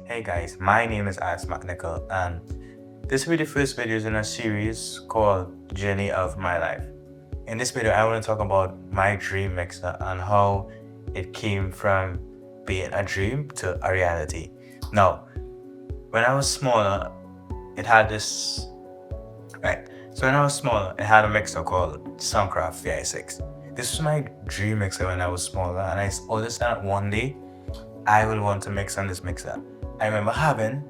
Hey guys, my name is Alex McNichol, and this will be the first videos in a series called Journey of My Life. In this video, I want to talk about my dream mixer and how it came from being a dream to a reality. Now, when I was smaller, it had this, right? So when I was smaller, it had a mixer called Soundcraft VI6. This was my dream mixer when I was smaller, and I always thought one day I will want to mix on this mixer. I remember having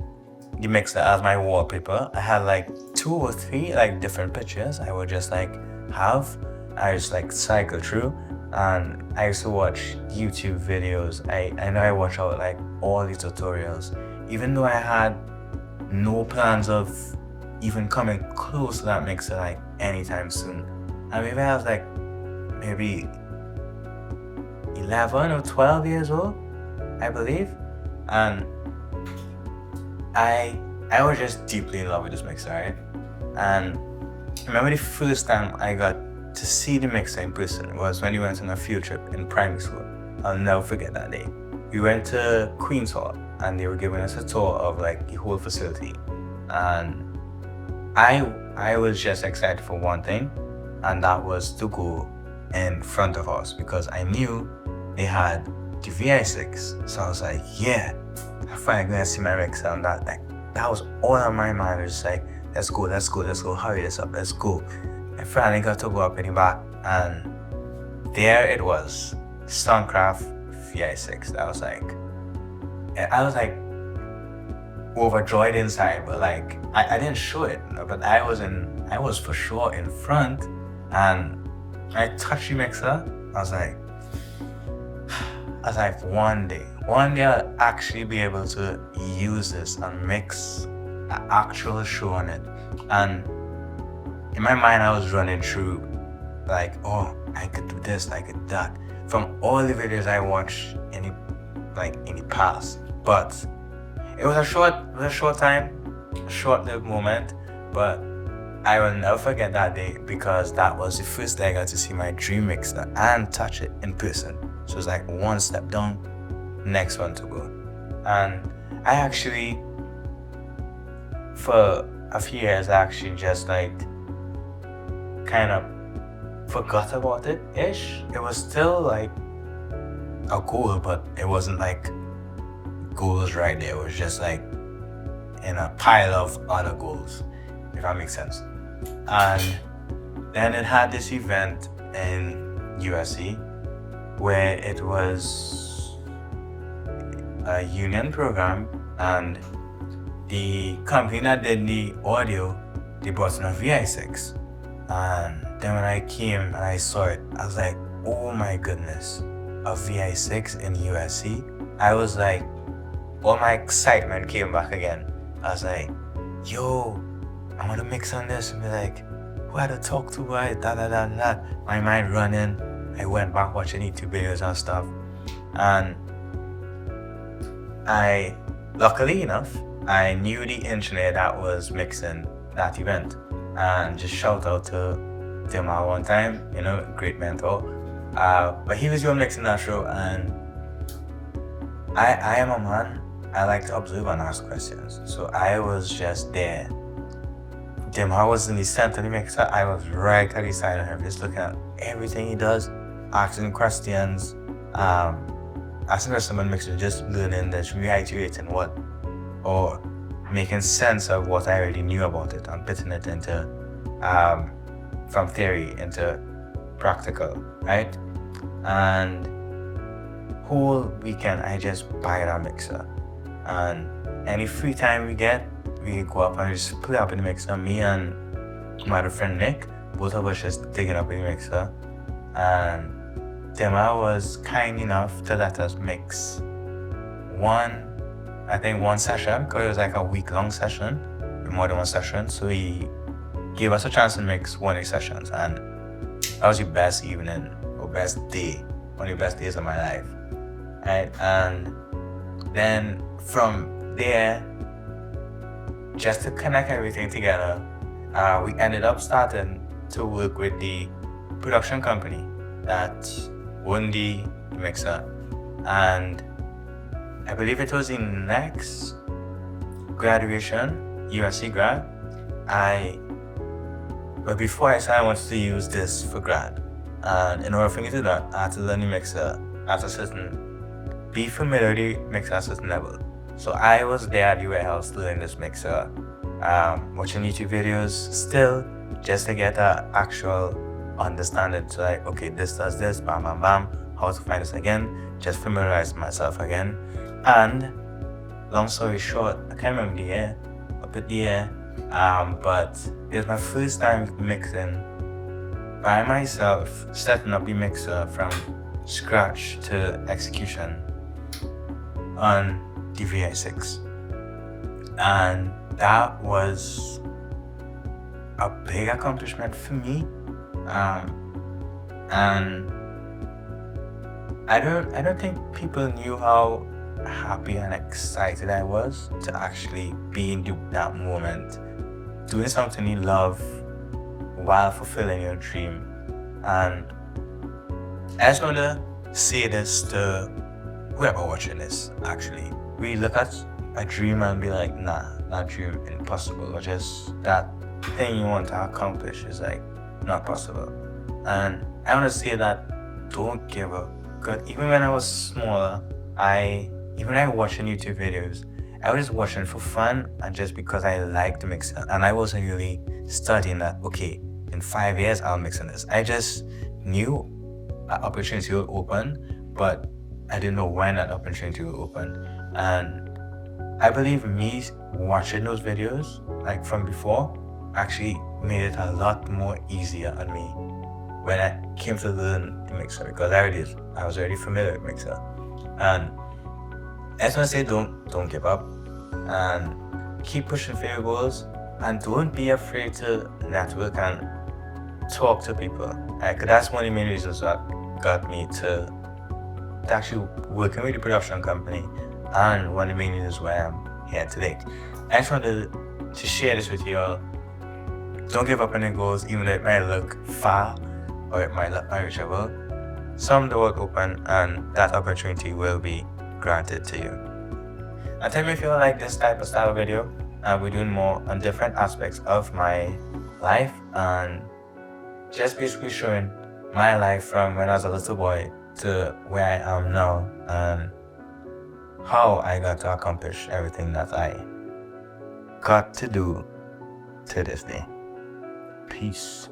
the mixer as my wallpaper. I had like 2 or 3 like different pictures. I would just like have. I just like cycle through, and I used to watch YouTube videos. I know I watched out like all the tutorials, even though I had no plans of even coming close to that mixer like anytime soon. And maybe I was like maybe 11 or 12 years old, I believe, and I was just deeply in love with this mixer, right? And I remember the first time I got to see the mixer in person was when we went on a field trip in primary school. I'll never forget that day. We went to Queen's Hall and they were giving us a tour of like the whole facility. And I was just excited for one thing, and that was to go in front of us because I knew they had the VI6. So I was like, yeah, I'm finally gonna see my mixer. And that was all on my mind. It was just like, let's go, hurry this up, let's go. I finally got to go up in the back, and there it was, Soundcraft VI6. I was like overjoyed inside, but like I didn't show it, but I was for sure in front, and I touched the mixer. I was like one day I'll actually be able to use this and mix an actual show on it. And in my mind I was running through like, oh, I could do this, I could that, from all the videos I watched in the past. But it was a short time, a short-lived moment, but I will never forget that day because that was the first day I got to see my dream mixer and touch it in person. So it's like one step down, next one to go. And I actually, for a few years, I actually just like kind of forgot about it ish. It was still like a goal, but it wasn't like goals right there. It was just like in a pile of other goals, if that makes sense. And then it had this event in USC where it was a union program, and the company that did the audio, they brought in a VI6. And then when I came and I saw it, I was like, oh my goodness, a VI6 in USC. I was like, all my excitement came back again. I was like, yo, I want to mix on this, and be like, who I to talk to, right? My mind running. I went back watching YouTube videos and stuff. And luckily enough, I knew the engineer that was mixing that event. And just shout out to Tim one time, great mentor. But he was doing mixing that show, and I am a man, I like to observe and ask questions. So I was just there. Demar was in the center of the mixer. I was right at the side of him, just looking at everything he does, asking questions, asking questions about mixer, just learning, just reiterating or making sense of what I already knew about it and putting it into, from theory into practical, right? And whole weekend I just buy that mixer, and any free time we get, we go up and just play up in the mixer. Me and my other friend Nick, both of us just digging up in the mixer. And Dema was kind enough to let us mix one session, because it was like a week-long session, more than one session. So he gave us a chance to mix one of the sessions, and that was the best evening or best day, one of the best days of my life. Right? And then from there, just to connect everything together, we ended up starting to work with the production company that owned the mixer. And I believe it was the next graduation, USC grad, but before I started, I wanted to use this for grad. And in order for me to do that, I had to learn the mixer at a be familiar with the mixer at a certain level. So I was there at the warehouse learning this mixer, watching YouTube videos still, just to get an actual understanding. So like, okay, this does this, bam, bam, bam, how to find this again, just familiarize myself again. And long story short, I can't remember the year, but it was my first time mixing by myself, setting up the mixer from scratch to execution on the VI6. And that was a big accomplishment for me. And I don't think people knew how happy and excited I was to actually be in that moment, doing something you love while fulfilling your dream. And I just want to say this to whoever watching this, actually. We look at a dream and be like, nah, not dream, impossible, or just that thing you want to accomplish is like not possible. And I want to say that don't give up. Because even when I was smaller, even when I watching YouTube videos, I was just watching for fun and just because I liked the mixer. And I wasn't really studying that, okay, in 5 years I'll mix in this. I just knew an opportunity will open, but I didn't know when that opportunity will open. And I believe me watching those videos, like from before, actually made it a lot more easier on me when I came to learn the mixer, because I was already familiar with mixer. And I just want to say, don't give up and keep pushing for your goals, and don't be afraid to network and talk to people. Because that's one of the main reasons that got me to actually working with the production company, and one of the main reasons why I'm here today. I just wanted to share this with you all. Don't give up on your goals, even though it might look far or it might look unreachable. Some doors open and that opportunity will be granted to you. And tell me if you like this type of style video. We're doing more on different aspects of my life and just basically showing my life from when I was a little boy to where I am now and how I got to accomplish everything that I got to do to this day. Peace.